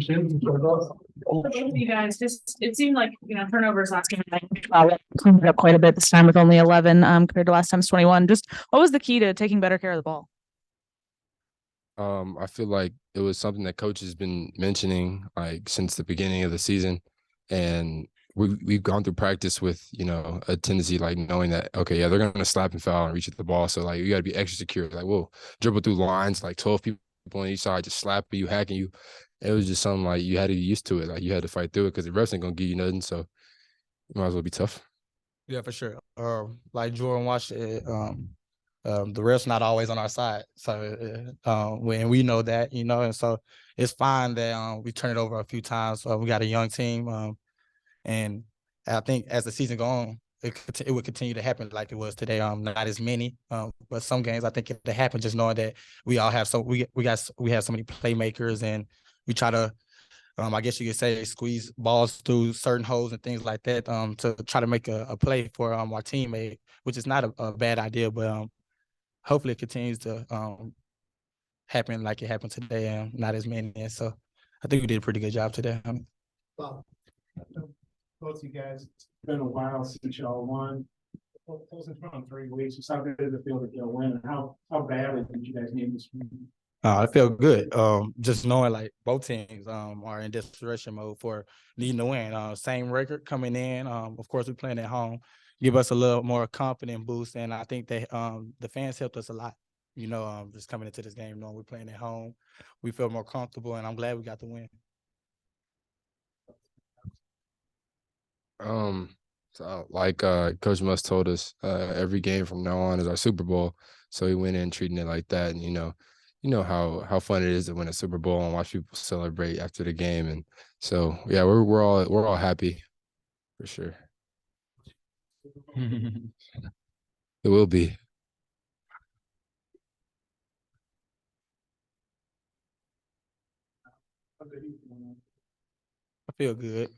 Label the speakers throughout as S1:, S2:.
S1: You guys, just it seemed like turnovers last game cleaned it up quite a bit this time with only 11 compared to last time's 21. Just what was the key to taking better care of the ball?
S2: I feel like it was something that coach has been mentioning like since the beginning of the season, and we've gone through practice with a tendency like knowing that okay, yeah, they're gonna slap and foul and reach at the ball, so like you got to be extra secure. Like we'll dribble through lines like 12 people on each side, just slapping you, hacking you. It was just something like you had to get used to it. Like you had to fight through it because the refs ain't gonna give you nothing, so you might as well be tough.
S3: Yeah, for sure. Like Jordan Walsh, the refs not always on our side. So when we know that, and so it's fine that we turn it over a few times. We got a young team, and I think as the season goes on, it would continue to happen like it was today. Not as many, but some games I think it happen just knowing that we all have we have so many playmakers, and we try to I guess you could say squeeze balls through certain holes and things like that to try to make a play for our teammate, which is not a bad idea, but hopefully it continues to happen like it happened today and not as many. And so I think we did a pretty good job today.
S4: Well, both you guys, it's been a while since y'all won. Close in front of 3 weeks. Just how good did it feel to get a win? And how badly did you guys need this win?
S3: I feel good. Just knowing like both teams are in desperation mode for needing to win. Same record coming in. Of course, we're playing at home. Give us a little more confident boost, and I think that the fans helped us a lot. Just coming into this game, knowing we're playing at home, we feel more comfortable, and I'm glad we got the win.
S2: So like Coach Musk told us, every game from now on is our Super Bowl. So he went in treating it like that, and you know how fun it is to win a Super Bowl and watch people celebrate after the game, and so yeah, we're all happy for sure. It will be.
S3: I feel good.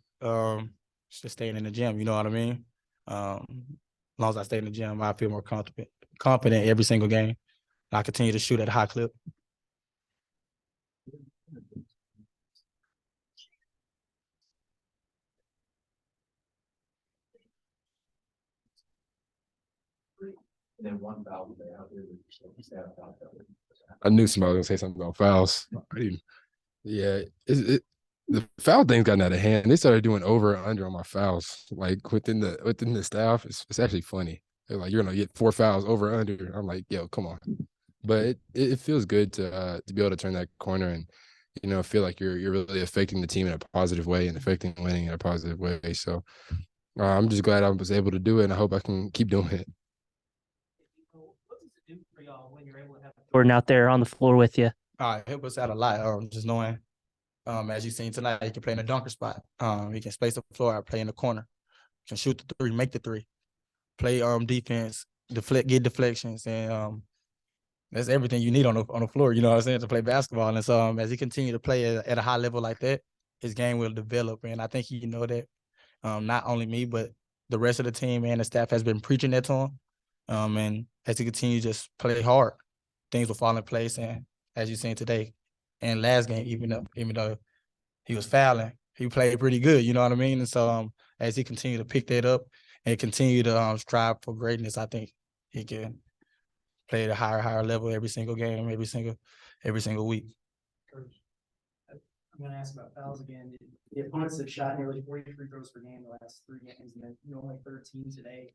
S3: Just staying in the gym, you know what I mean? As long as I stay in the gym, I feel more confident every single game. I continue to shoot at a high clip.
S5: And then one foul today. How did
S2: I knew somebody was gonna say something about fouls. Yeah, the foul thing's gotten out of hand. They started doing over and under on my fouls, like within the staff. It's actually funny. They're like, you're gonna get 4 fouls over and under. I'm like, yo, come on. But it feels good to be able to turn that corner and feel like you're really affecting the team in a positive way and affecting winning in a positive way. So I'm just glad I was able to do it, and I hope I can keep doing it.
S1: What does it do for y'all when you're able to have Jordan out there on the floor with you?
S3: It helped us out a lot. Just knowing, as you've seen tonight, he can play in a dunker spot. He can space the floor, play in the corner, can shoot the three, make the three, play defense, get deflections, and that's everything you need on the floor. You know what I'm saying, to play basketball. And so as he continues to play at a high level like that, his game will develop. And I think he know that. Not only me, but the rest of the team and the staff has been preaching that to him. And as he continues to just play hard, things will fall in place. And as you've seen today, and last game, even though he was fouling, he played pretty good. You know what I mean? And so as he continued to pick that up and continue to strive for greatness, I think he can play at a higher level every single game, every single week.
S6: I'm going to ask about fouls again. The opponents have shot nearly 40 free throws per game the last 3 games, and then only 13 today.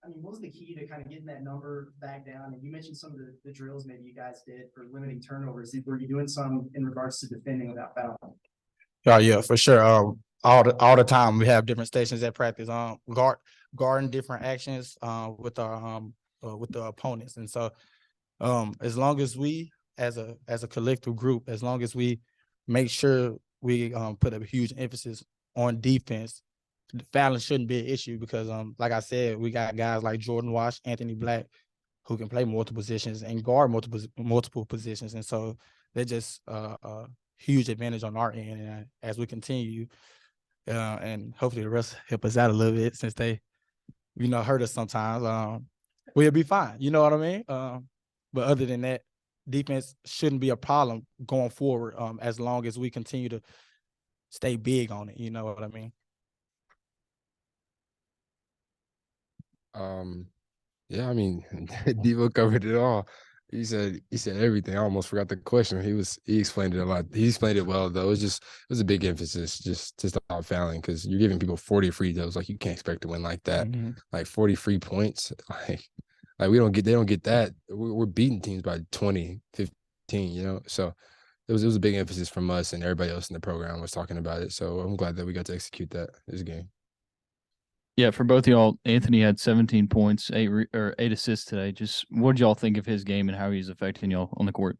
S6: What was the key to kind of getting that number back down? And you mentioned some of the drills maybe you guys did for limiting turnovers. Were you doing some in regards to defending without fouling?
S3: Oh yeah, for sure. All the time we have different stations at practice. Guarding different actions with the opponents, and so as long as we as a collective group, as long as we make sure we put a huge emphasis on defense, fouling shouldn't be an issue because like I said, we got guys like Jordan Walsh, Anthony Black, who can play multiple positions and guard multiple positions, and so they're just a huge advantage on our end. And as we continue, and hopefully the rest help us out a little bit since they, hurt us sometimes, we'll be fine. You know what I mean? But other than that, defense shouldn't be a problem going forward, as long as we continue to stay big on it. You know what I mean?
S2: Yeah, I mean, Devo covered it all. He said everything. I almost forgot the question. He explained it a lot. He explained it well though. It was a big emphasis just to stop fouling, because you're giving people 40 free throws. Like, you can't expect to win like that.
S3: Mm-hmm.
S2: Like 40 free points. Like they don't get that. We're beating teams by 20, 15, you know? So it was a big emphasis from us, and everybody else in the program was talking about it. So I'm glad that we got to execute that this game.
S7: Yeah, for both of y'all, Anthony had 17 points, 8 assists today. Just what did y'all think of his game and how he's affecting y'all on the court?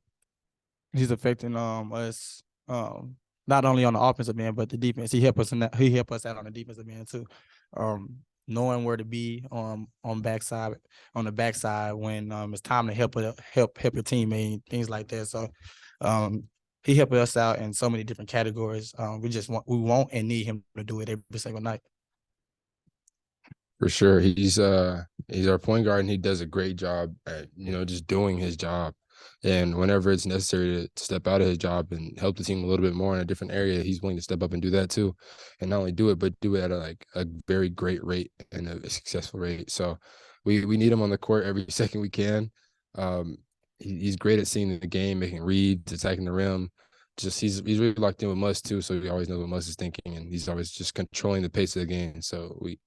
S3: He's affecting us not only on the offensive end but the defense. He helped us out on the defensive end too. Knowing where to be on the backside when it's time to help your teammate, things like that. So he helped us out in so many different categories. We want and need him to do it every single night.
S2: For sure. He's our point guard, and he does a great job at, just doing his job. And whenever it's necessary to step out of his job and help the team a little bit more in a different area, he's willing to step up and do that too. And not only do it, but do it at a very great rate and a successful rate. So we need him on the court every second we can. He's great at seeing the game, making reads, attacking the rim. He's really locked in with Muss too, so he always knows what Muss is thinking, and he's always just controlling the pace of the game. So we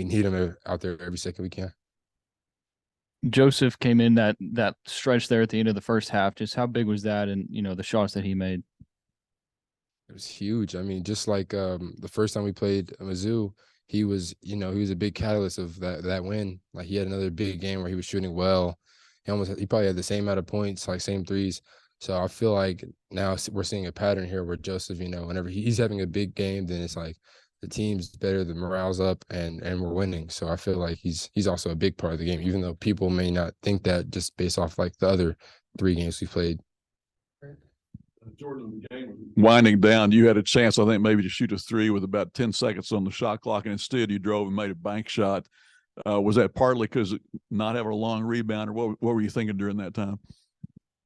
S2: need him out there every second we can.
S7: Joseph came in that stretch there at the end of the first half. Just how big was that, and the shots that he made?
S2: It was huge. I mean, just like the first time we played Mizzou, he was a big catalyst of that win. Like, he had another big game where he was shooting well. He probably had the same amount of points, like same threes. So I feel like now we're seeing a pattern here where Joseph, whenever he's having a big game, then it's like the team's better, the morale's up, and we're winning. So I feel like he's also a big part of the game, even though people may not think that just based off like the other 3 games we played.
S8: Jordan, the game winding down, you had a chance, I think, maybe to shoot a 3 with about 10 seconds on the shot clock, and instead you drove and made a bank shot. Was that partly because not having a long rebound, or what were you thinking during that time?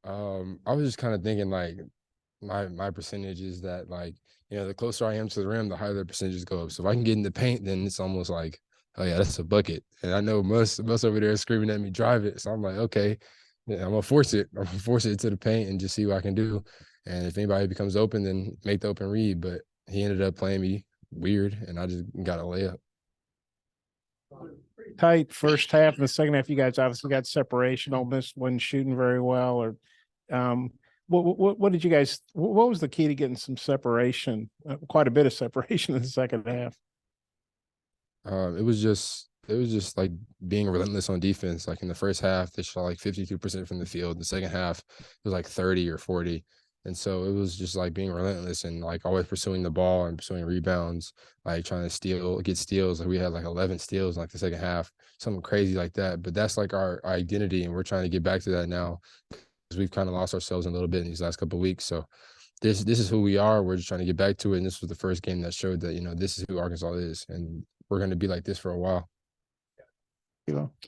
S2: I was just kind of thinking, like, my percentage is that, like, the closer I am to the rim, the higher the percentages go up. So if I can get in the paint, then it's almost like, oh yeah, that's a bucket. And I know Muss over there screaming at me, drive it. So I'm like, okay, yeah, I'm gonna force it. I'm gonna force it into the paint and just see what I can do. And if anybody becomes open, then make the open read. But he ended up playing me weird, and I just got a layup.
S4: Tight first half. In the second half, you guys obviously got separation. Ole Miss wasn't shooting very well. Or what did you guys? What was the key to getting some separation? Quite a bit of separation in the second half.
S2: It was just like being relentless on defense. Like, in the first half, they shot like 52% from the field. In the second half, it was like 30 or 40. And so it was just like being relentless and like always pursuing the ball and pursuing rebounds, like trying to get steals. Like, we had like 11 steals in like the second half, something crazy like that. But that's like our identity, and we're trying to get back to that now, because we've kind of lost ourselves a little bit in these last couple of weeks. So this is who we are. We're just trying to get back to it. And this was the first game that showed that, this is who Arkansas is, and we're going to be like this for a while.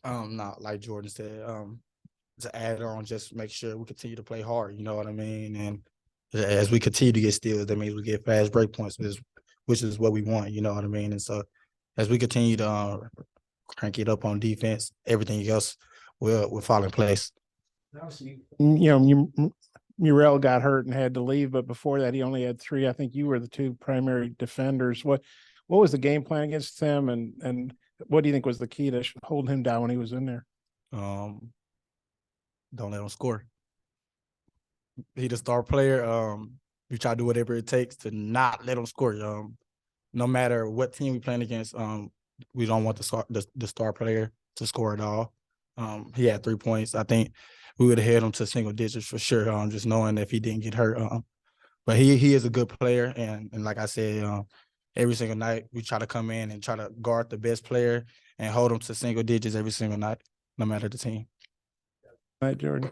S3: Not like Jordan said, to add on, just make sure we continue to play hard, you know what I mean? And as we continue to get steals, that means we get fast break points, which is what we want, you know what I mean? And so as we continue to crank it up on defense, everything else will fall in place.
S4: Murrell got hurt and had to leave, but before that, he only had 3. I think you were the 2 primary defenders. What was the game plan against him, and what do you think was the key to holding him down when he was in there?
S3: Don't let him score. He's the star player. We try to do whatever it takes to not let him score. No matter what team we're playing against, we don't want the star player to score at all. He had 3 points. I think we would have held him to single digits for sure, just knowing if he didn't get hurt. But he is a good player, and like I said, every single night we try to come in and try to guard the best player and hold him to single digits every single night, no matter the team.
S4: Right, Jordan.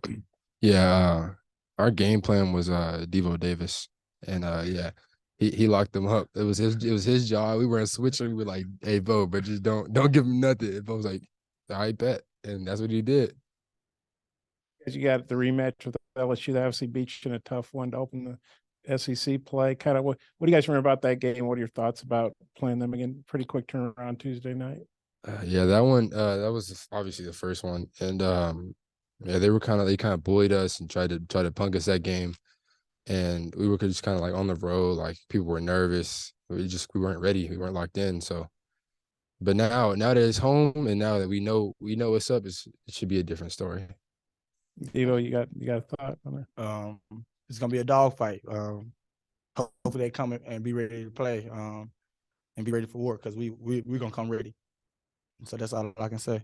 S2: Yeah, our game plan was Devo Davis, and yeah, he locked them up. It was his job. We weren't switching. We were like, hey, Bo, but just don't give him nothing. And Bo was like, I bet, and that's what he did.
S4: you got the rematch with LSU. They obviously beat you in a tough one to open the SEC play. Kind of what do you guys remember about that game? What are your thoughts about playing them again? Pretty quick turnaround Tuesday night.
S2: Yeah, that one, that was obviously the first one, and yeah, they kind of bullied us and tried to punk us that game, and we were just kind of like on the road, like people were nervous. We weren't ready, we weren't locked in. So, but now that it's home, and now that we know what's up, it should be a different story.
S4: Devo, you got a thought on it?
S3: It's gonna be a dogfight. Hopefully they come and be ready to play, and be ready for work because we're gonna come ready. So that's all I can say.